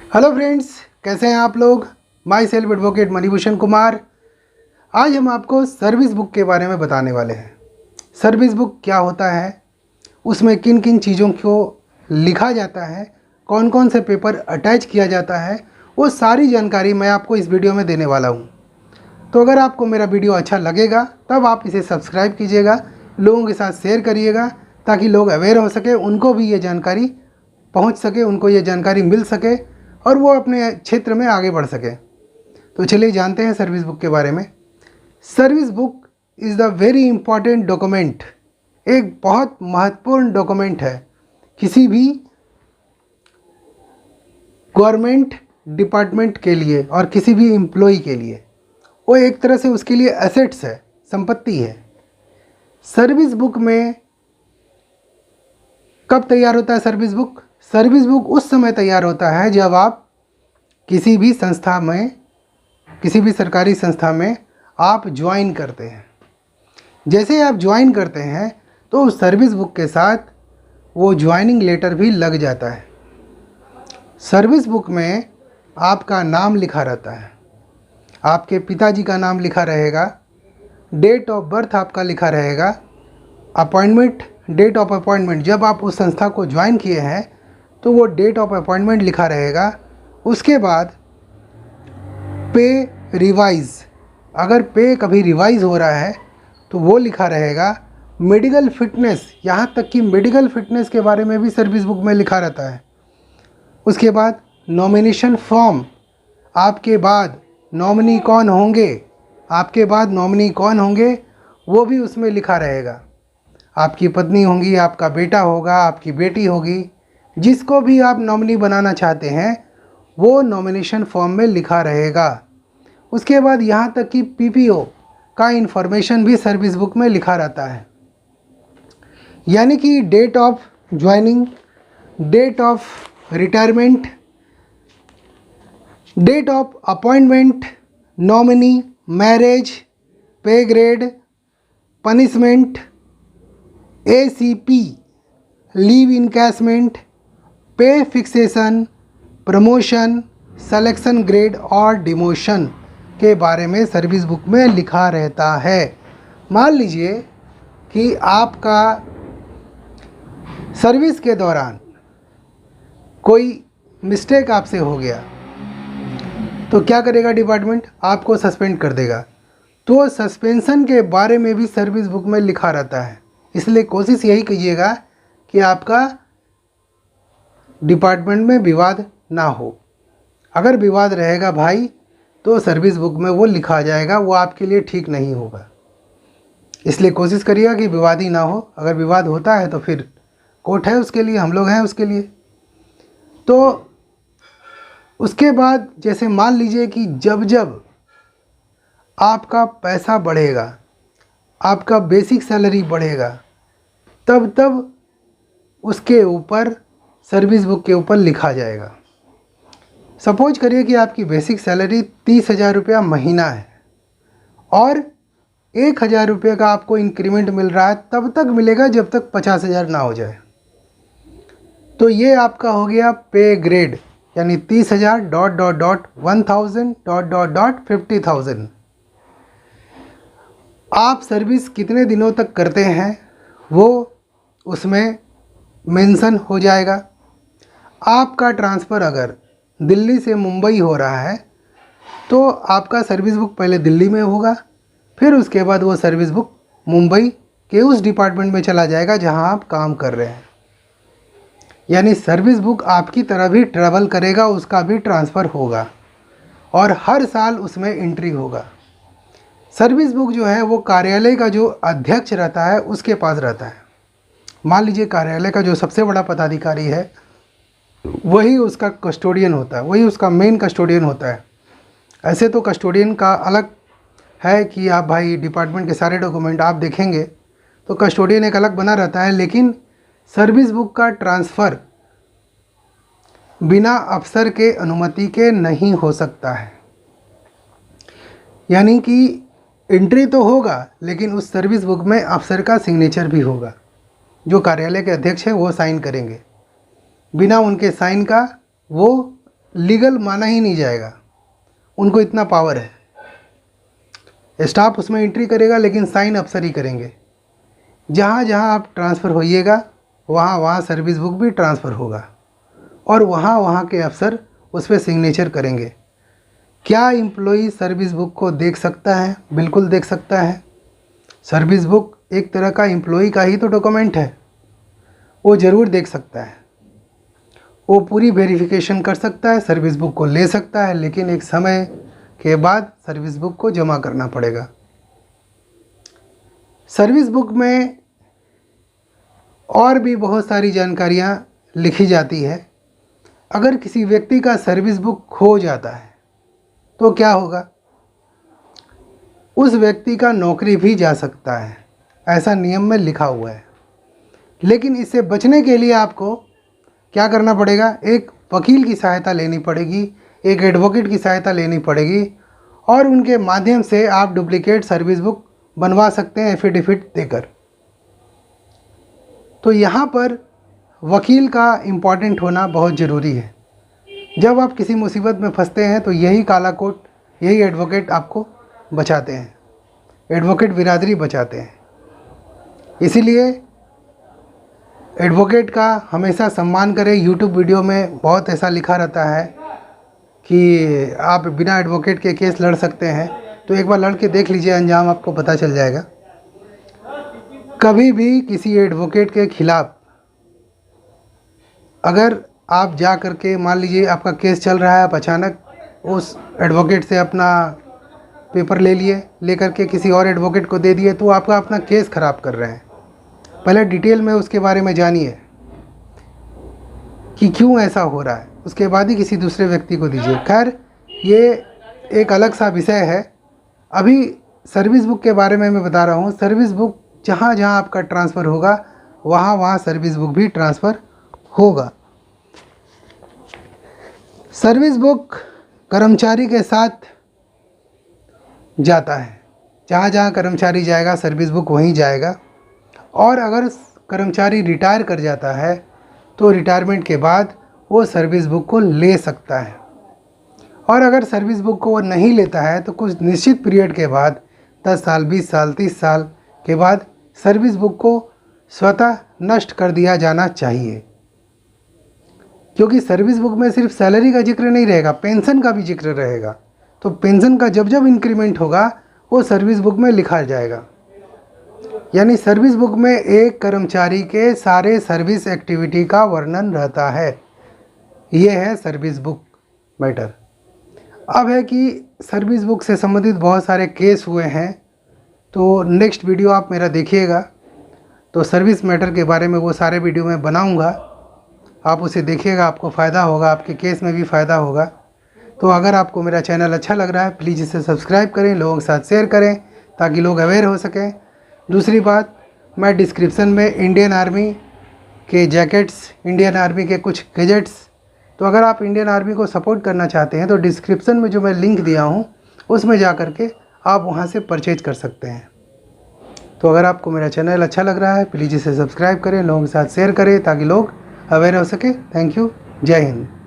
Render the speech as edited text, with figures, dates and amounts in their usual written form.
Hello friends, कैसे हैं आप लोग। My self advocate Manibhushan Kumar. आज हम आपको सर्विस बुक के बारे में बताने वाले हैं। सर्विस बुक क्या होता है, उसमें किन किन चीज़ों को लिखा जाता है, कौन कौन से पेपर अटैच किया जाता है, वो सारी जानकारी मैं आपको इस वीडियो में देने वाला हूँ। तो अगर आपको मेरा वीडियो अच्छा लगेगा तब आप इसे सब्सक्राइब कीजिएगा, लोगों के साथ शेयर करिएगा ताकि लोग अवेयर हो सके, उनको भी ये जानकारी पहुँच सके, उनको ये जानकारी मिल सके और वो अपने क्षेत्र में आगे बढ़ सके। तो चलिए जानते हैं सर्विस बुक के बारे में। Service book is the very important document, एक बहुत महत्वपूर्ण डॉक्यूमेंट है किसी भी गवर्नमेंट डिपार्टमेंट के लिए और किसी भी एम्प्लॉय के लिए। वो एक तरह से उसके लिए एसेट्स है, संपत्ति है। सर्विस बुक में कब तैयार होता है सर्विस बुक? सर्विस बुक उस समय तैयार होता है जब आप किसी भी संस्था में, किसी भी सरकारी संस्था में आप ज्वाइन करते हैं। जैसे आप ज्वाइन करते हैं तो उस सर्विस बुक के साथ वो ज्वाइनिंग लेटर भी लग जाता है। सर्विस बुक में आपका नाम लिखा रहता है, आपके पिताजी का नाम लिखा रहेगा, डेट ऑफ बर्थ आपका लिखा रहेगा, अपॉइंटमेंट, डेट ऑफ अपॉइंटमेंट, जब आप उस संस्था को ज्वाइन किए हैं तो वो डेट ऑफ अपॉइंटमेंट लिखा रहेगा। उसके बाद पे रिवाइज, अगर पे कभी रिवाइज हो रहा है तो वो लिखा रहेगा। मेडिकल फिटनेस, यहाँ तक कि मेडिकल फिटनेस के बारे में भी सर्विस बुक में लिखा रहता है। उसके बाद नॉमिनेशन फॉर्म, आपके बाद नॉमिनी कौन होंगे, आपके बाद नॉमिनी कौन होंगे वो भी उसमें लिखा रहेगा। आपकी पत्नी होंगी, आपका बेटा होगा, आपकी बेटी होगी, जिसको भी आप नॉमिनी बनाना चाहते हैं वो नॉमिनेशन फॉर्म में लिखा रहेगा। उसके बाद यहाँ तक कि पीपीओ का इन्फॉर्मेशन भी सर्विस बुक में लिखा रहता है। यानी कि date of joining, date of retirement, date of appointment, nominee, marriage, pay grade, punishment, ACP, leave encashment, pay fixation, promotion, selection grade और डिमोशन के बारे में सर्विस बुक में लिखा रहता है। मान लीजिए कि आपका सर्विस के दौरान कोई मिस्टेक आपसे हो गया तो क्या करेगा डिपार्टमेंट? आपको सस्पेंड कर देगा। तो सस्पेंशन के बारे में भी सर्विस बुक में लिखा रहता है। इसलिए कोशिश यही कीजिएगा कि आपका डिपार्टमेंट में विवाद ना हो। अगर विवाद रहेगा भाई तो सर्विस बुक में वो लिखा जाएगा, वो आपके लिए ठीक नहीं होगा। इसलिए कोशिश करिएगा कि विवाद ही ना हो। अगर विवाद होता है तो फिर कोर्ट है उसके लिए, हम लोग हैं उसके लिए। तो उसके बाद जैसे मान लीजिए कि जब जब आपका पैसा बढ़ेगा, आपका बेसिक सैलरी बढ़ेगा, तब तब उसके ऊपर सर्विस बुक के ऊपर लिखा जाएगा। सपोज करिए कि आपकी बेसिक सैलरी 30,000 रुपया महीना है और 1,000 रुपये का आपको इंक्रीमेंट मिल रहा है, तब तक मिलेगा जब तक 50,000 ना हो जाए। तो ये आपका हो गया पे ग्रेड, यानी 30,000 dot dot dot 1,000 dot dot dot 50,000। आप सर्विस कितने दिनों तक करते हैं वो उसमें मेंशन हो जाएगा। आपका ट्रांसफ़र अगर दिल्ली से मुंबई हो रहा है तो आपका सर्विस बुक पहले दिल्ली में होगा, फिर उसके बाद वो सर्विस बुक मुंबई के उस डिपार्टमेंट में चला जाएगा जहां आप काम कर रहे हैं। यानी सर्विस बुक आपकी तरह भी ट्रैवल करेगा, उसका भी ट्रांसफ़र होगा और हर साल उसमें एंट्री होगा। सर्विस बुक जो है वो कार्यालय का जो अध्यक्ष रहता है उसके पास रहता है। मान लीजिए कार्यालय का जो सबसे बड़ा पदाधिकारी है वही उसका कस्टोडियन होता है, वही उसका मेन कस्टोडियन होता है। ऐसे तो कस्टोडियन का अलग है कि आप भाई डिपार्टमेंट के सारे डॉक्यूमेंट आप देखेंगे तो कस्टोडियन एक अलग बना रहता है, लेकिन सर्विस बुक का ट्रांसफ़र बिना अफसर के अनुमति के नहीं हो सकता है। यानी कि एंट्री तो होगा लेकिन उस सर्विस बुक में अफसर का सिग्नेचर भी होगा, जो कार्यालय के अध्यक्ष हैं वो साइन करेंगे। बिना उनके साइन का वो लीगल माना ही नहीं जाएगा। उनको इतना पावर है। स्टाफ उसमें एंट्री करेगा लेकिन साइन अफसर ही करेंगे। जहाँ जहाँ आप ट्रांसफ़र होइएगा वहाँ वहाँ सर्विस बुक भी ट्रांसफ़र होगा और वहाँ वहाँ के अफसर उस पर सिग्नेचर करेंगे। क्या एम्प्लॉई सर्विस बुक को देख सकता है? बिल्कुल देख सकता है। सर्विस बुक एक तरह का एम्प्लॉई का ही तो डॉक्यूमेंट है, वो ज़रूर देख सकता है। वो पूरी वेरिफिकेशन कर सकता है, सर्विस बुक को ले सकता है, लेकिन एक समय के बाद सर्विस बुक को जमा करना पड़ेगा। सर्विस बुक में और भी बहुत सारी जानकारियाँ लिखी जाती है। अगर किसी व्यक्ति का सर्विस बुक खो जाता है तो क्या होगा? उस व्यक्ति का नौकरी भी जा सकता है, ऐसा नियम में लिखा हुआ है। लेकिन इससे बचने के लिए आपको क्या करना पड़ेगा? एक वकील की सहायता लेनी पड़ेगी, एक एडवोकेट की सहायता लेनी पड़ेगी और उनके माध्यम से आप डुप्लीकेट सर्विस बुक बनवा सकते हैं एफिडेविट देकर। तो यहाँ पर वकील का इम्पॉर्टेंट होना बहुत ज़रूरी है। जब आप किसी मुसीबत में फंसते हैं तो यही काला कोट, यही एडवोकेट आपको बचाते हैं, एडवोकेट बिरादरी बचाते हैं। इसीलिए एडवोकेट का हमेशा सम्मान करें। यूट्यूब वीडियो में बहुत ऐसा लिखा रहता है कि आप बिना एडवोकेट के केस लड़ सकते हैं, तो एक बार लड़ के देख लीजिए, अंजाम आपको पता चल जाएगा। कभी भी किसी एडवोकेट के खिलाफ अगर आप जा कर के, मान लीजिए आपका केस चल रहा है, आप अचानक उस एडवोकेट से अपना पेपर ले लिए, लेकर के किसी और एडवोकेट को दे दिए, तो आपका अपना केस ख़राब कर रहे हैं। पहले डिटेल में उसके बारे में जानिए कि क्यों ऐसा हो रहा है, उसके बाद ही किसी दूसरे व्यक्ति को दीजिए। खैर, ये एक अलग सा विषय है। अभी सर्विस बुक के बारे में मैं बता रहा हूँ। सर्विस बुक जहाँ जहाँ आपका ट्रांसफ़र होगा वहाँ वहाँ सर्विस बुक भी ट्रांसफ़र होगा। सर्विस बुक कर्मचारी के साथ जाता है, जहाँ जहाँ कर्मचारी जाएगा सर्विस बुक वहीं जाएगा। और अगर कर्मचारी रिटायर कर जाता है तो रिटायरमेंट के बाद वो सर्विस बुक को ले सकता है। और अगर सर्विस बुक को वो नहीं लेता है तो कुछ निश्चित पीरियड के बाद 10 साल, 20 साल, 30 साल के बाद सर्विस बुक को स्वतः नष्ट कर दिया जाना चाहिए। क्योंकि सर्विस बुक में सिर्फ सैलरी का जिक्र नहीं रहेगा, पेंशन का भी जिक्र रहेगा। तो पेंशन का जब जब इंक्रीमेंट होगा वो सर्विस बुक में लिखा जाएगा। यानी सर्विस बुक में एक कर्मचारी के सारे सर्विस एक्टिविटी का वर्णन रहता है। ये है सर्विस बुक मैटर। अब है कि सर्विस बुक से संबंधित बहुत सारे केस हुए हैं, तो नेक्स्ट वीडियो आप मेरा देखिएगा। तो सर्विस मैटर के बारे में वो सारे वीडियो मैं बनाऊंगा, आप उसे देखिएगा, आपको फ़ायदा होगा, आपके केस में भी फ़ायदा होगा। तो अगर आपको मेरा चैनल अच्छा लग रहा है प्लीज़ इसे सब्सक्राइब करें, लोगों के साथ शेयर करें ताकि लोग अवेयर हो सकें। दूसरी बात, मैं डिस्क्रिप्शन में इंडियन आर्मी के जैकेट्स, इंडियन आर्मी के कुछ गैजेट्स, तो अगर आप इंडियन आर्मी को सपोर्ट करना चाहते हैं तो डिस्क्रिप्शन में जो मैं लिंक दिया हूँ उसमें जा कर के आप वहाँ से परचेज कर सकते हैं। तो अगर आपको मेरा चैनल अच्छा लग रहा है प्लीज़ इसे सब्सक्राइब करें, लोगों के साथ शेयर करें ताकि लोग अवेयर हो सके। Thank you. जय हिंद।